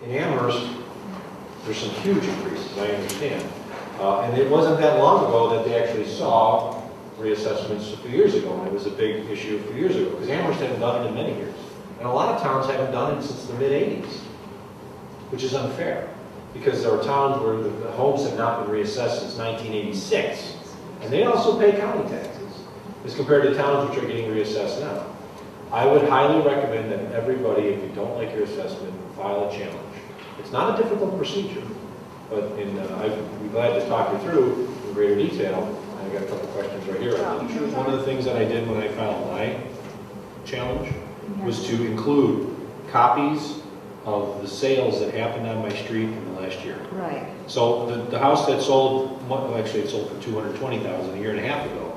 In Amherst, there's some huge increases, I understand. And it wasn't that long ago that they actually saw reassessments a few years ago, and it was a big issue a few years ago, because Amherst hadn't done it in many years. And a lot of towns haven't done it since the mid-'80s, which is unfair, because there are towns where the homes have not been reassessed since 1986, and they also pay county taxes, as compared to towns which are getting reassessed now. I would highly recommend that everybody, if you don't like your assessment, file a challenge. It's not a difficult procedure, but I'd be glad to talk you through in greater detail. I've got a couple questions right here. One of the things that I did when I filed my challenge was to include copies of the sales that happened on my street in the last year. Right. So the house that sold, well, actually it sold for $220,000 a year and a half ago.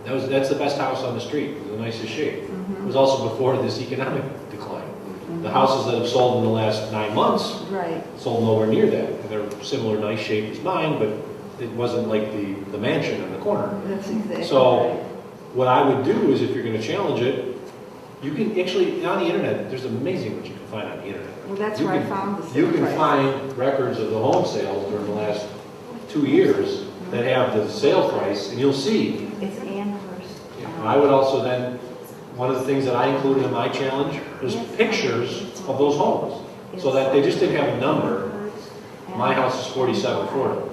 That's the best house on the street. It was the nicest shape. It was also before this economic decline. The houses that have sold in the last 9 months sold nowhere near that. And they're similar nice shape as mine, but it wasn't like the mansion on the corner. That's exactly so what I would do is, if you're going to challenge it, you can actually, on the internet, there's amazing what you can find on the internet. Well, that's where I found the sale You can price. find records of the home sales during the last 2 years that have the sale price, and you'll see. It's Amherst. I would also then, one of the things that I included in my challenge was pictures of those homes, so that they just didn't have a number. My house is $47,400.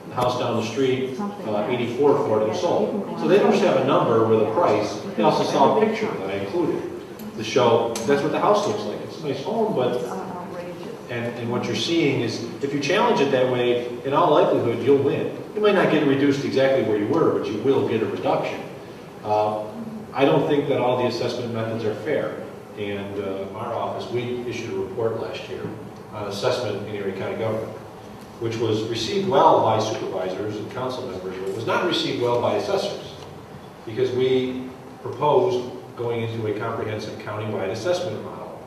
The house down the street, $84,400 sold. So they don't just have a number with a price. They also saw a picture that I included to show that's what the house looks like. It's a nice home, but and what you're seeing is, if you challenge it that way, in all likelihood you'll win. You might not get reduced exactly where you were, but you will get a reduction. I don't think that all the assessment methods are fair. And our office, we issued a report last year on assessment in Erie County government, which was received well by supervisors and council members, but was not received well by assessors, because we proposed going into a comprehensive countywide assessment model,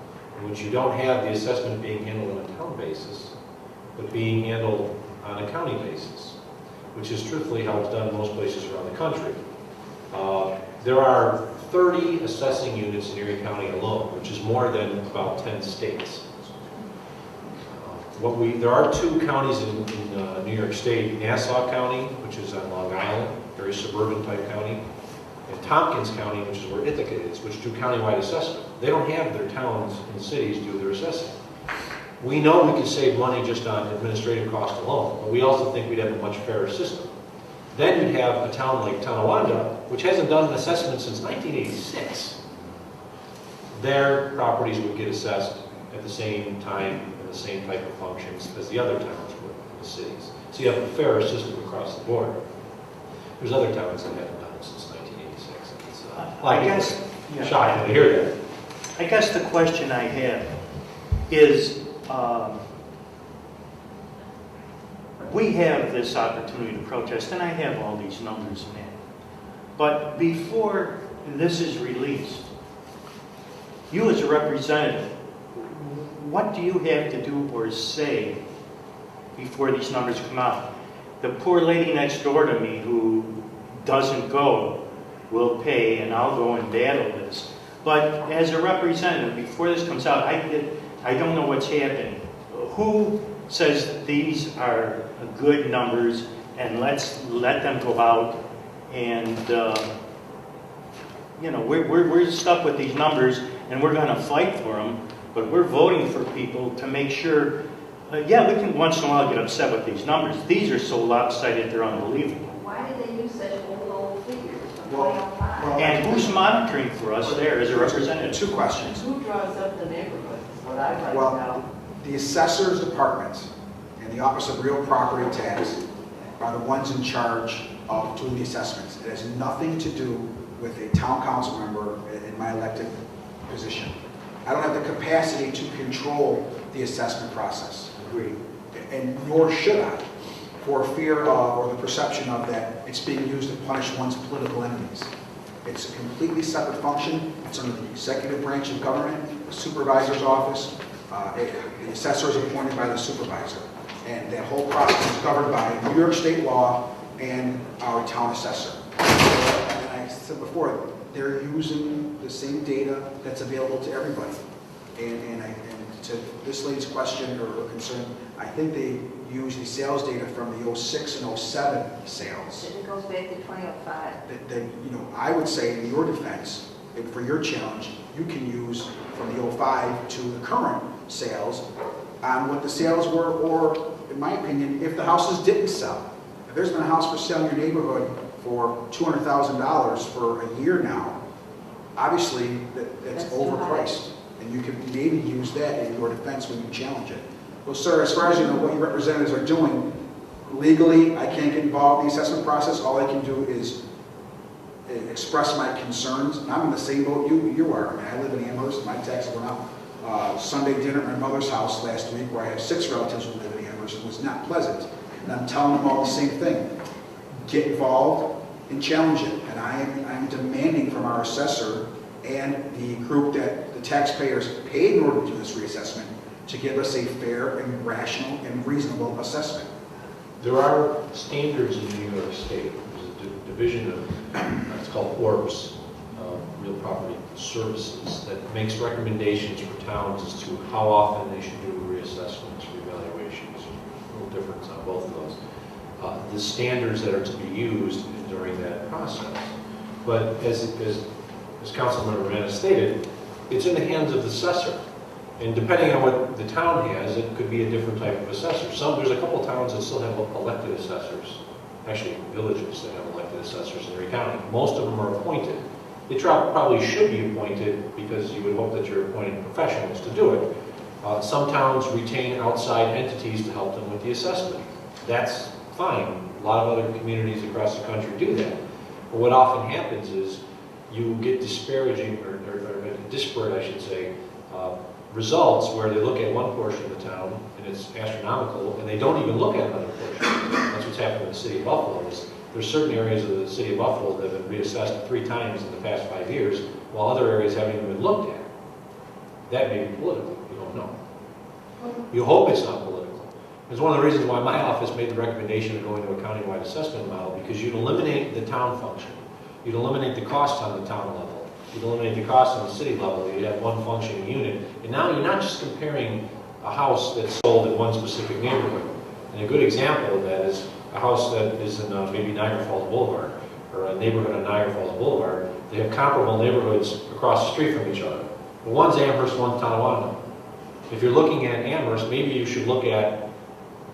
in which you don't have the assessment being handled on a town basis, but being handled on a county basis, which is truthfully how it's done in most places around the country. There are 30 assessing units in Erie County alone, which is more than about 10 states. There are 2 counties in New York State, Nassau County, which is on Long Island, very suburban type county, and Tompkins County, which is where Ithaca is, which do countywide assessment. They don't have their towns and cities do their assessing. We know we can save money just on administrative cost alone, but we also think we'd have a much fairer system. Then you'd have a town like Tonawanda, which hasn't done an assessment since 1986. Their properties would get assessed at the same time and the same type of functions as the other towns would in the cities. So you have a fairer system across the board. There's other towns that haven't done it since 1986. It's shocking to hear that. I guess the question I have is, we have this opportunity to protest, and I have all these numbers in that. But before this is released, you as a representative, what do you have to do or say before these numbers come out? The poor lady next door to me who doesn't go will pay, and I'll go and battle this. But as a representative, before this comes out, I don't know what's happening. Who says these are good numbers, and let's let them go out, and you know, we're stuck with these numbers, and we're going to fight for them, but we're voting for people to make sure. Yeah, we can once in a while get upset with these numbers. These are so lopsided, they're unbelievable. Why did they use such old figures? And who's monitoring for us there as a representative? 2 questions. Who draws up the neighborhood? What I'd like to Well, know. the assessor's department and the Office of Real Property Tax are the ones in charge of doing the assessments. It has nothing to do with a town council member in my elected position. I don't have the capacity to control the assessment process. Agreed. And nor should I, for fear of or the perception of that it's being used to punish one's political enemies. It's a completely separate function. It's under the executive branch of government, the supervisor's office. The assessor is appointed by the supervisor. And that whole process is governed by New York state law and our town assessor. And I said before, they're using the same data that's available to everybody. And to this lady's question or concern, I think they use the sales data from the 06 and 07 sales. It goes back to 2005. That, you know, I would say in your defense, and for your challenge, you can use from the 05 to the current sales on what the sales were, or in my opinion, if the houses didn't sell. If there's been a house for sale in your neighborhood for $200,000 for a year now, obviously that's That's overpriced. And you can maybe use that in your defense when you challenge it. Well, sir, as far as you know what your representatives are doing, legally, I can't get involved in the assessment process. All I can do is express my concerns. And I'm in the same boat you are. I mean, I live in Amherst. My taxes went up. Sunday dinner at my mother's house last week, where I have 6 relatives who live in Amherst, it was not pleasant. And I'm telling them all the same thing. Get involved and challenge it. And I'm demanding from our assessor and the group that the taxpayers paid in order to do this reassessment to give us a fair and rational and reasonable assessment. There are standards in New York State. There's a division of, it's called ORPS, Real Property Services, that makes recommendations for towns as to how often they should do reassessments, revaluations. A little difference on both of those. The standards that are to be used during that process. But as Councilman Urbana stated, it's in the hands of the assessor. And depending on what the town has, it could be a different type of assessor. There's a couple of towns that still have elected assessors, actually villages that have elected assessors in every county. Most of them are appointed. They probably should be appointed because you would hope that you're appointing professionals to do it. Some towns retain outside entities to help them with the assessment. That's fine. A lot of other communities across the country do that. But what often happens is you get disparaging, or disparate, I should say, results where they look at one portion of the town and it's astronomical, and they don't even look at another portion. That's what's happened in the city of Buffalo. There's certain areas of the city of Buffalo that have been reassessed 3 times in the past 5 years, while other areas haven't even been looked at. That may be political. You don't know. You hope it's not political. It's one of the reasons why my office made the recommendation of going to a countywide assessment model, because you'd eliminate the town function. You'd eliminate the cost on the town level. You'd eliminate the cost on the city level. You'd have one functioning unit. And now you're not just comparing a house that's sold in one specific neighborhood. And a good example of that is a house that is in maybe Niagara Falls Boulevard, or a neighborhood on Niagara Falls Boulevard. They have comparable neighborhoods across the street from each other. But one's Amherst, one's Tonawanda. If you're looking at Amherst, maybe you should look at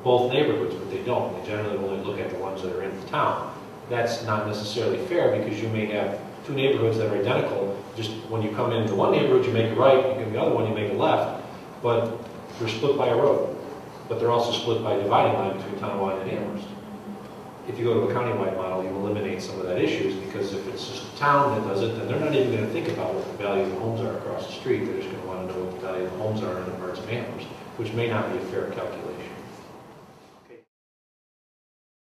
both neighborhoods, but they don't. They generally only look at the ones that are in the town. That's not necessarily fair, because you may have 2 neighborhoods that are identical. Just when you come into one neighborhood, you make a right, you go to the other one, you make a left, but they're split by a road. But they're also split by a dividing line between Tonawanda and Amherst. If you go to a countywide model, you eliminate some of that issues, because if it's just a town that does it, then they're not even going to think about what the value of the homes are across the street. They're just going to want to know what the value of the homes are in the parts of Amherst, which may not be a fair calculation.